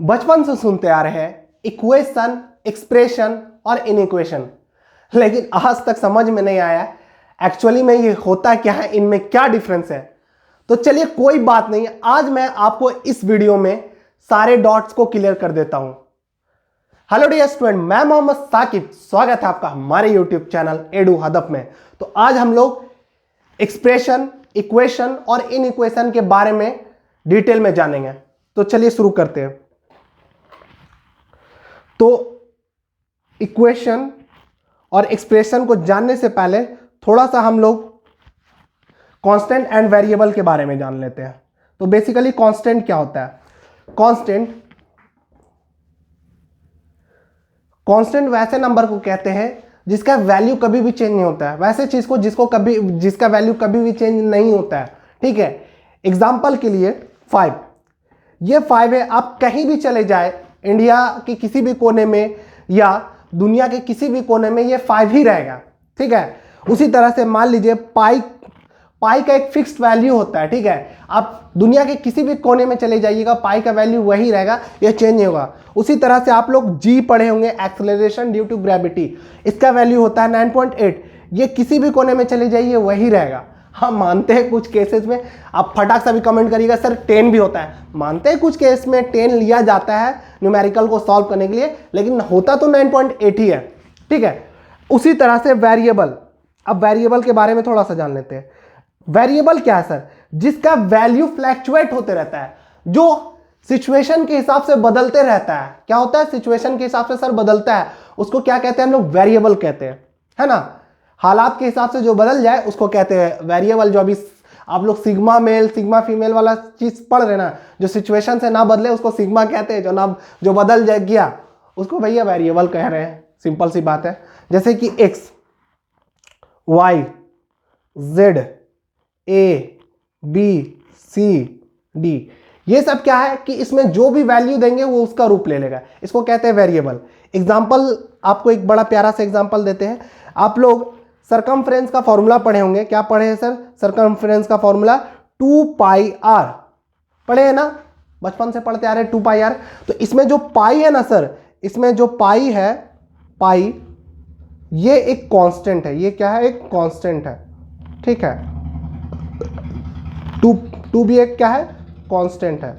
बचपन से सुनते आ रहे हैं इक्वेशन, एक्सप्रेशन और इनइक्वेशन, लेकिन आज तक समझ में नहीं आया एक्चुअली में ये होता क्या है, इनमें क्या डिफरेंस है। तो चलिए कोई बात नहीं, आज मैं आपको इस वीडियो में सारे डॉट्स को क्लियर कर देता हूं। हेलो डियर स्टूडेंट, मैं मोहम्मद साकिब, स्वागत है आपका हमारे यूट्यूब चैनल एडू हदफ में। तो आज हम लोग एक्सप्रेशन, इक्वेशन और इनइक्वेशन के बारे में डिटेल में जानेंगे। तो चलिए शुरू करते हैं। तो इक्वेशन और एक्सप्रेशन को जानने से पहले थोड़ा सा हम लोग कांस्टेंट एंड वेरिएबल के बारे में जान लेते हैं। तो बेसिकली कांस्टेंट क्या होता है? कांस्टेंट वैसे नंबर को कहते हैं जिसका वैल्यू कभी भी चेंज नहीं होता है, वैसे चीज को जिसका वैल्यू कभी भी चेंज नहीं होता है। ठीक है, एग्जांपल के लिए 5, ये 5 है। आप कहीं भी चले जाए, इंडिया के किसी भी कोने में या दुनिया के किसी भी कोने में ये 5 ही रहेगा। ठीक है, उसी तरह से मान लीजिए पाई का एक फिक्स्ड वैल्यू होता है। ठीक है, आप दुनिया के किसी भी कोने में चले जाइएगा, पाई का वैल्यू वही रहेगा, ये चेंज नहीं होगा। उसी तरह से आप लोग जी पढ़े होंगे, एक्सेलरेशन ड्यू टू ग्रेविटी, इसका वैल्यू होता है 9.8, ये किसी भी कोने में चले जाइए वही रहेगा। हम मानते हैं कुछ केसेस में, आप फटाक से भी कमेंट करिएगा सर 10 भी होता है, मानते हैं कुछ केस में 10 लिया जाता है न्यूमेरिकल को सॉल्व करने के लिए, लेकिन होता तो 9.8 ही है। ठीक है, उसी तरह से वेरिएबल। अब वेरिएबल के बारे में थोड़ा सा जान लेते हैं। वेरिएबल क्या है सर? जिसका वैल्यू फ्लैक्चुएट होते रहता है, जो सिचुएशन के हिसाब से बदलते रहता है। क्या होता है? सिचुएशन के हिसाब से सर बदलता है, उसको क्या कहते हैं हम लोग? वेरिएबल कहते हैं, है ना। हालात के हिसाब से जो बदल जाए उसको कहते हैं वेरिएबल। जो अभी आप लोग सिग्मा मेल सिग्मा फीमेल वाला चीज पढ़ रहे ना, जो सिचुएशन से ना बदले उसको सिग्मा कहते हैं, जो बदल गया उसको भैया वेरिएबल कह रहे हैं। सिंपल सी बात है। जैसे कि एक्स, वाई, जेड, ए, बी, सी, डी, ये सब क्या है कि इसमें जो भी वैल्यू देंगे वो उसका रूप ले लेगा, इसको कहते हैं वेरिएबल। एग्जांपल आपको एक बड़ा प्यारा सा एग्जांपल देते हैं। आप लोग सरकमफ्रेंस का फॉर्मूला पढ़े होंगे। क्या पढ़े हैं सर? सरकमफ्रेंस का फॉर्मूला 2πr पढ़े हैं ना, बचपन से पढ़ते आ रहे हैं 2πr। तो इसमें जो पाई है ना सर, इसमें जो पाई है, पाई ये एक कांस्टेंट है। ये क्या है? एक कांस्टेंट है। ठीक है, टू भी एक क्या है? कांस्टेंट है।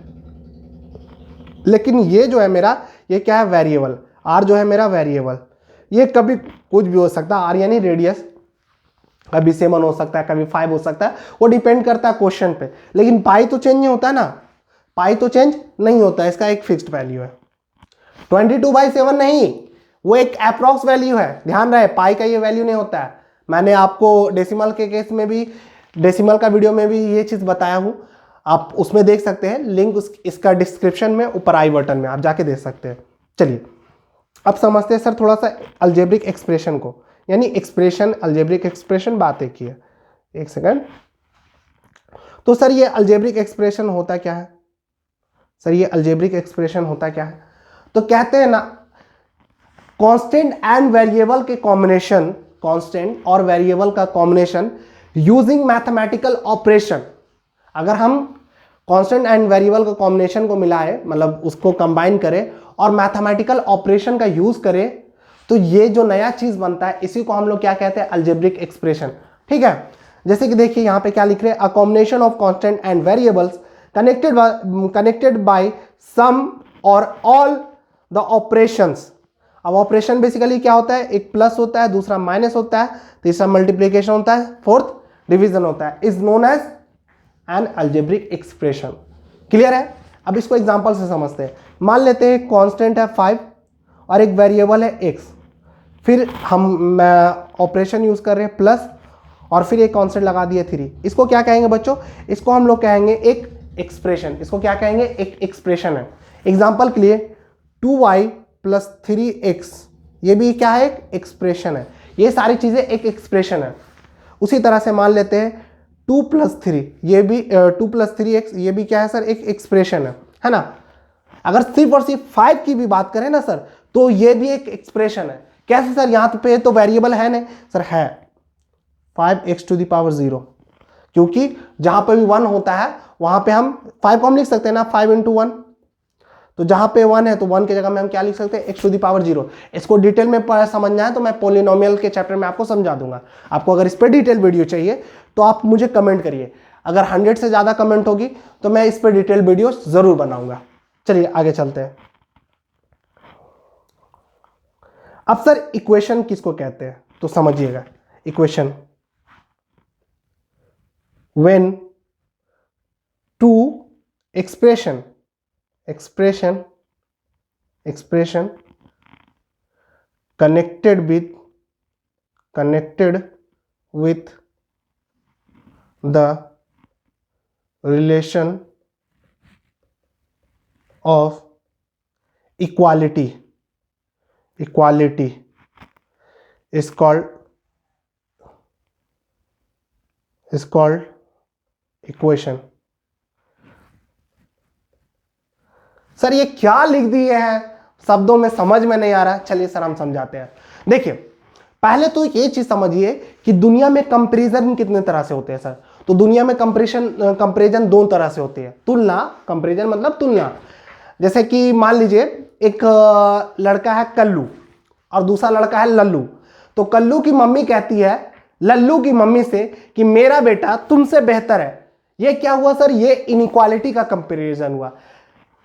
लेकिन ये जो है मेरा, ये क्या है? वेरिएबल। आर जो है मेरा वेरिएबल, ये कभी कुछ भी हो सकता है। आर यानी रेडियस, कभी 7 हो सकता है, कभी 5 हो सकता है, वो डिपेंड करता है क्वेश्चन पे। लेकिन पाई तो चेंज नहीं होता है ना, पाई तो चेंज नहीं होता है, इसका एक फिक्स्ड वैल्यू है। 22/7 नहीं, वो एक अप्रॉक्स वैल्यू है, ध्यान रहे। पाई का ये वैल्यू नहीं होता है। मैंने आपको डेसिमल के केस में भी, डेसिमल का वीडियो में भी ये चीज बताया हूं, आप उसमें देख सकते हैं, लिंक इसका डिस्क्रिप्शन में ऊपर आई बटन में आप जाके देख सकते हैं। चलिए अब समझते हैं सर थोड़ा सा अल्जेब्रिक एक्सप्रेशन को, यानी एक्सप्रेशन, अल्जेब्रिक एक्सप्रेशन बात एक ही है। एक सेकंड। तो सर ये अल्जेब्रिक एक्सप्रेशन होता क्या है? सर ये अल्जेब्रिक एक्सप्रेशन होता क्या है? तो कहते हैं ना, कांस्टेंट एंड वेरिएबल के कॉम्बिनेशन, कांस्टेंट और वेरिएबल का कॉम्बिनेशन यूजिंग मैथमेटिकल ऑपरेशन। अगर हम कांस्टेंट एंड वेरिएबल का कॉम्बिनेशन को मिलाए, मतलब उसको कंबाइन करें और मैथमेटिकल ऑपरेशन का यूज करें, तो ये जो नया चीज बनता है इसी को हम लोग क्या कहते हैं? Algebraic expression. ठीक है, जैसे कि देखिए यहां पे क्या लिख रहे हैं? A combination of constant and variables connected by some or all the operations. अब ऑपरेशन बेसिकली क्या होता है? एक प्लस होता है, दूसरा माइनस होता है, तीसरा मल्टीप्लीकेशन होता है, फोर्थ डिवीजन होता है, is known as an algebraic expression. Clear है? अब इसको एग्जांपल से समझते हैं। मान लेते हैं कांस्टेंट है 5 और एक वेरिएबल है x, फिर हम ऑपरेशन यूज कर रहे हैं प्लस और फिर एक कांस्टेंट लगा दिए 3। इसको क्या कहेंगे बच्चों? इसको हम लोग कहेंगे एक एक्सप्रेशन। इसको क्या कहेंगे? एक एक्सप्रेशन है। एग्जांपल के लिए 2y + 3x, ये भी क्या है? एक एक्सप्रेशन है। ये सारी चीजें एक एक्सप्रेशन है। उसी तरह से मान लेते हैं 2 + 3, ये भी 2 + 3x, ये भी क्या है सर? एक एक्सप्रेशन है ना। अगर सिर्फ और सिर्फ 5 की भी बात करें ना सर, तो ये भी एक एक्सप्रेशन है। कैसे सर? यहां पे तो वेरिएबल है नहीं सर, है 5x⁻0, क्योंकि जहां पे भी 1 होता है वहां पे हम 5 को हम लिख सकते हैं ना, 5 × 1। तो जहां पे 1 है तो 1 की जगह में हम क्या लिख सकते हैं, x⁻0। इसको डिटेल में समझना है तो मैं पॉलिनोमियल के चैप्टर में आपको समझा दूंगा। आपको अगर इस पर डिटेल वीडियो चाहिए तो आप मुझे कमेंट करिए, अगर 100 से ज्यादा कमेंट होगी तो मैं इस पर डिटेल वीडियो जरूर बनाऊंगा। चलिए आगे चलते हैं। अब सर इक्वेशन किसको कहते हैं तो समझिएगा। Equation, when two expression connected with the relation of equality is called equation। Sir ये क्या लिख दिए हैं, शब्दों में समझ में नहीं आ रहा है। चलिए सर हम समझाते हैं। देखिए पहले तो ये चीज समझिए कि दुनिया में कंपैरिजन कितने तरह से होते हैं सर। तो दुनिया में कंपैरिजन दो तरह से होती है। तुलना, कंपैरिजन मतलब तुलना। जैसे कि मान लीजिए एक लड़का है कल्लू और दूसरा लड़का है लल्लू। तो कल्लू की मम्मी कहती है लल्लू की मम्मी से कि मेरा बेटा तुमसे बेहतर है। ये क्या हुआ सर, ये इनइक्वालिटी का कंपैरिजन हुआ,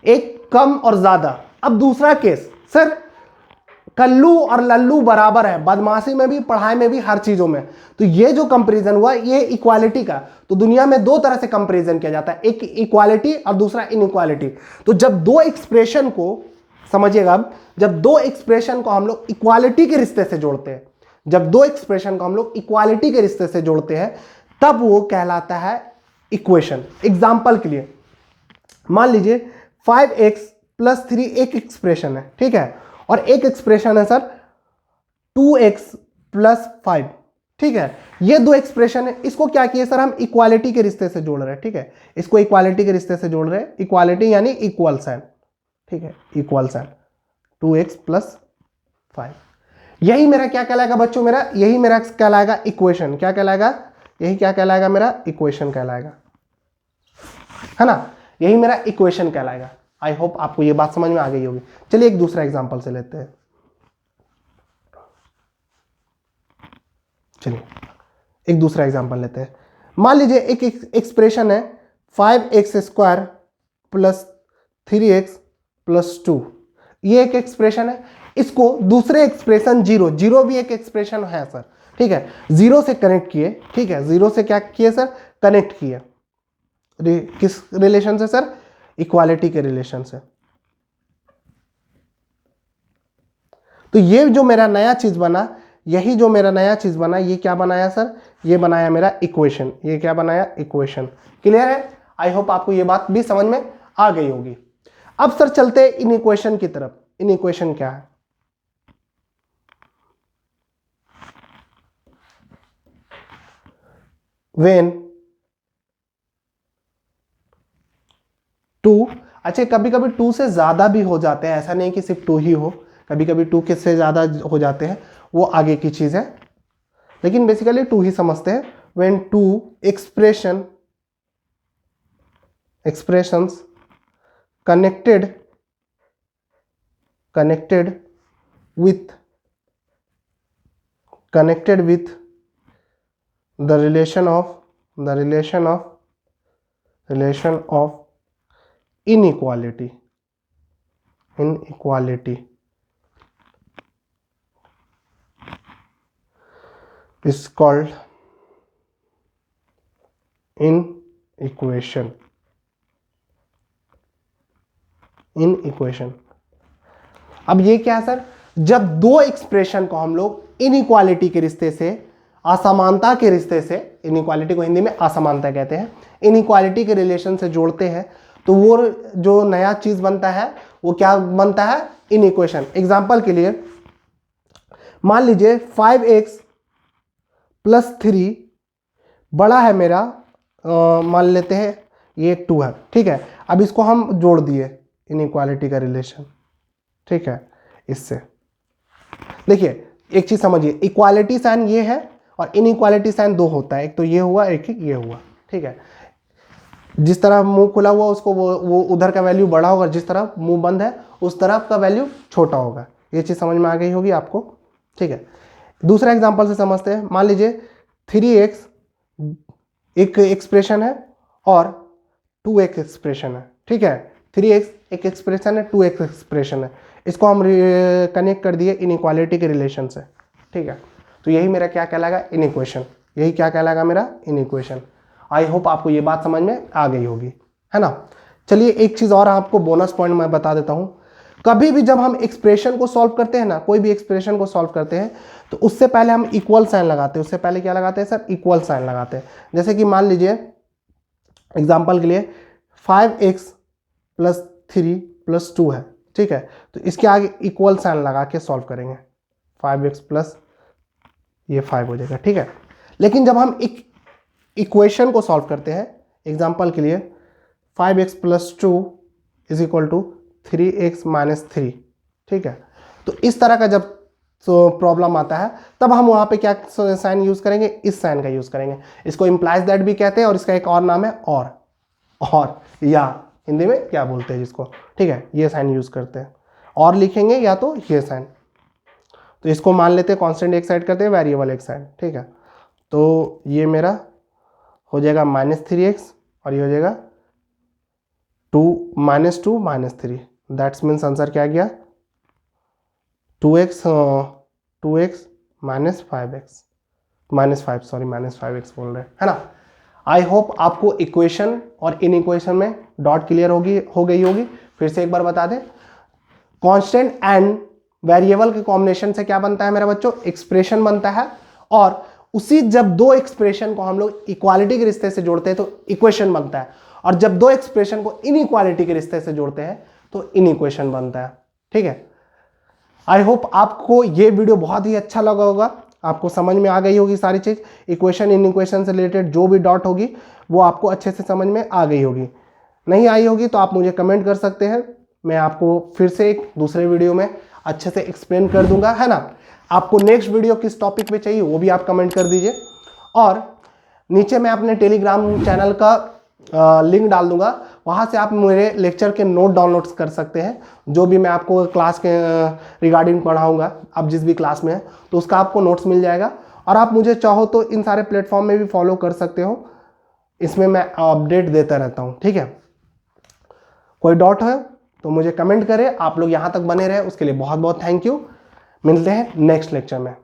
एक कम और ज्यादा। अब दूसरा केस, सर कल्लू और लल्लू बराबर है, बदमाशी में भी, पढ़ाई में भी, हर चीजों में। तो ये जो कंपैरिजन हुआ ये इक्वालिटी का। तो दुनिया में दो तरह से कंपैरिजन किया जाता है, एक इक्वालिटी और दूसरा इनइक्वालिटी। तो जब दो एक्सप्रेशन को, समझिएगा अब, जब दो एक्सप्रेशन को हम लोग इक्वालिटी के रिश्ते से जोड़ते हैं, जब दो एक्सप्रेशन को हम लोग इक्वालिटी के रिश्ते से जोड़ते हैं तब वो कहलाता है इक्वेशन। एग्जाम्पल के लिए मान लीजिए 5x + 3 एक एक्सप्रेशन है, ठीक है, और एक एक्सप्रेशन है सर 2x + 5, ठीक है। ये दो एक्सप्रेशन है, इसको क्या किए सर हम इक्वालिटी के रिश्ते से जोड़ रहे हैं, ठीक है। इसको इक्वालिटी के रिश्ते से जोड़ रहे हैं, इक्वालिटी यानी इक्वल साइन, ठीक है, इक्वल साइन 2x + 5। यही मेरा क्या कहलाएगा बच्चों, मेरा यही मेरा कहलाएगा इक्वेशन। क्या कहलाएगा, यही क्या कहलाएगा, मेरा इक्वेशन कहलाएगा, है ना। यही मेरा इक्वेशन कहलाएगा। आई होप आपको ये बात समझ में आ गई होगी। चलिए एक दूसरा एग्जांपल से लेते हैं। चलिए एक दूसरा एग्जांपल लेते हैं। मान लीजिए एक एक्सप्रेशन है 5x² + 3x + 2। ये एक एक्सप्रेशन है। इसको दूसरे एक्सप्रेशन 0 भी एक एक्सप्रेशन है सर, ठीक है, 0 से कनेक्ट किए, ठीक है, 0 से क्या किए सर, कनेक्ट किए। किस रिलेशन से सर, इक्वालिटी के रिलेशन से। तो ये जो मेरा नया चीज बना, यही जो मेरा नया चीज बना, ये क्या बनाया सर, ये बनाया मेरा इक्वेशन। ये क्या बनाया, इक्वेशन। क्लियर है। आई होप आपको ये बात भी समझ में आ गई होगी। अब सर चलते हैं इन इक्वेशन की तरफ। इन इक्वेशन क्या है, व्हेन 2, अच्छा कभी कभी 2 से ज्यादा भी हो जाते हैं, ऐसा नहीं कि सिर्फ 2 ही हो, कभी कभी 2 के से ज्यादा हो जाते हैं, वो आगे की चीज है, लेकिन बेसिकली 2 ही समझते हैं। When 2 expressions connected with the relation of inequality is called inequation। अब ये क्या है सर, जब दो एक्सप्रेशन को हम लोग इनइक्वालिटी के रिश्ते से, असमानता के रिश्ते से, इनइक्वालिटी को हिंदी में असमानता कहते हैं, इनइक्वालिटी के रिलेशन से जोड़ते हैं तो वो जो नया चीज बनता है वो क्या बनता है, इनइक्वेशन। एग्जांपल के लिए मान लीजिए 5x + 3 बड़ा है मेरा, मान लेते हैं ये 2 है, ठीक है। अब इसको हम जोड़ दिए इनइक्वालिटी का रिलेशन, ठीक है। इससे देखिए एक चीज समझिए, इक्वालिटी साइन ये है और इनइक्वालिटी साइन 2 होता है, एक तो ये हुआ, एक ये हुआ, ठीक है। जिस तरह मुंह खुला हुआ उसको वो उधर का वैल्यू बड़ा होगा, जिस तरह मुंह बंद है उस तरफ का वैल्यू छोटा होगा। ये चीज़ समझ में आ गई होगी आपको, ठीक है। दूसरा एग्जांपल से समझते हैं। मान लीजिए 3x एक एक्सप्रेशन है और 2x एक्सप्रेशन है, ठीक है। 3x एक एक्सप्रेशन है, 2x एक्सप्रेशन है। इसको हम कनेक्ट कर दिए इनइक्वालिटी के रिलेशन से, ठीक है। तो यही मेरा क्या कहलाएगा, इनइक्वेशन। यही क्या कहलाएगा, मेरा इनइक्वेशन। आई होप आपको ये बात समझ में आ गई होगी, है ना। चलिए एक चीज़ और आपको बोनस पॉइंट मैं बता देता हूँ। कभी भी जब हम एक्सप्रेशन को सॉल्व करते हैं ना, कोई भी एक्सप्रेशन को सॉल्व करते हैं, तो उससे पहले हम इक्वल साइन लगाते हैं। उससे पहले क्या लगाते हैं सर, इक्वल साइन लगाते हैं। जैसे कि मान लीजिए एग्जाम्पल के लिए 5x + 3 + 2 है, ठीक है। तो इसके आगे इक्वल साइन लगा के सॉल्व करेंगे, 5x प्लस ये 5 हो जाएगा, ठीक है। लेकिन जब हम इक्वेशन को सॉल्व करते हैं, एग्जाम्पल के लिए 5x + 2 = 3x - 3, ठीक है। तो इस तरह का जब प्रॉब्लम आता है तब हम वहाँ पे क्या साइन यूज़ करेंगे, इस साइन का यूज़ करेंगे। इसको इम्प्लाइज दैट भी कहते हैं और इसका एक और नाम है और या हिंदी में क्या बोलते हैं जिसको, ठीक है। ये साइन यूज़ करते हैं, और लिखेंगे या तो ये साइन। तो इसको मान लेते हैं कांस्टेंट एक साइड करते हैं, वेरिएबल एक साइड, ठीक है। तो ये मेरा हो जाएगा -3x और ये हो जाएगा 2 - 3। दैट्स मीन्स आंसर क्या गया, 2x -5x बोल रहे हैं, है ना। आई होप आपको इक्वेशन और इन इक्वेशन में डॉट क्लियर हो गई होगी। फिर से एक बार बता दें, कांस्टेंट एंड वेरिएबल के कॉम्बिनेशन से क्या बनता है मेरा बच्चों, एक्सप्रेशन बनता है। और उसी जब दो एक्सप्रेशन को हम लोग इक्वालिटी के रिश्ते से जोड़ते हैं तो इक्वेशन बनता है, और जब दो एक्सप्रेशन को इनइक्वालिटी के रिश्ते से जोड़ते हैं तो इनइक्वेशन बनता है, ठीक है। आई होप आपको ये वीडियो बहुत ही अच्छा लगा होगा, आपको समझ में आ गई होगी सारी चीज़। इक्वेशन इन इक्वेशन से रिलेटेड जो भी डॉट होगी वो आपको अच्छे से समझ में आ गई होगी। नहीं आई होगी तो आप मुझे कमेंट कर सकते हैं, मैं आपको फिर से एक दूसरे वीडियो में अच्छे से एक्सप्लेन कर दूंगा, है ना। आपको नेक्स्ट वीडियो किस टॉपिक पे चाहिए वो भी आप कमेंट कर दीजिए। और नीचे मैं अपने टेलीग्राम चैनल का लिंक डाल दूंगा, वहाँ से आप मेरे लेक्चर के नोट डाउनलोड कर सकते हैं। जो भी मैं आपको क्लास के रिगार्डिंग पढ़ाऊंगा, आप जिस भी क्लास में हैं तो उसका आपको नोट्स मिल जाएगा। और आप मुझे चाहो तो इन सारे प्लेटफॉर्म में भी फॉलो कर सकते हो, इसमें मैं अपडेट देता रहता हूँ, ठीक है। कोई डाउट है तो मुझे कमेंट करें। आप लोग यहाँ तक बने रहे उसके लिए बहुत बहुत थैंक यू। मिलते हैं नेक्स्ट लेक्चर में।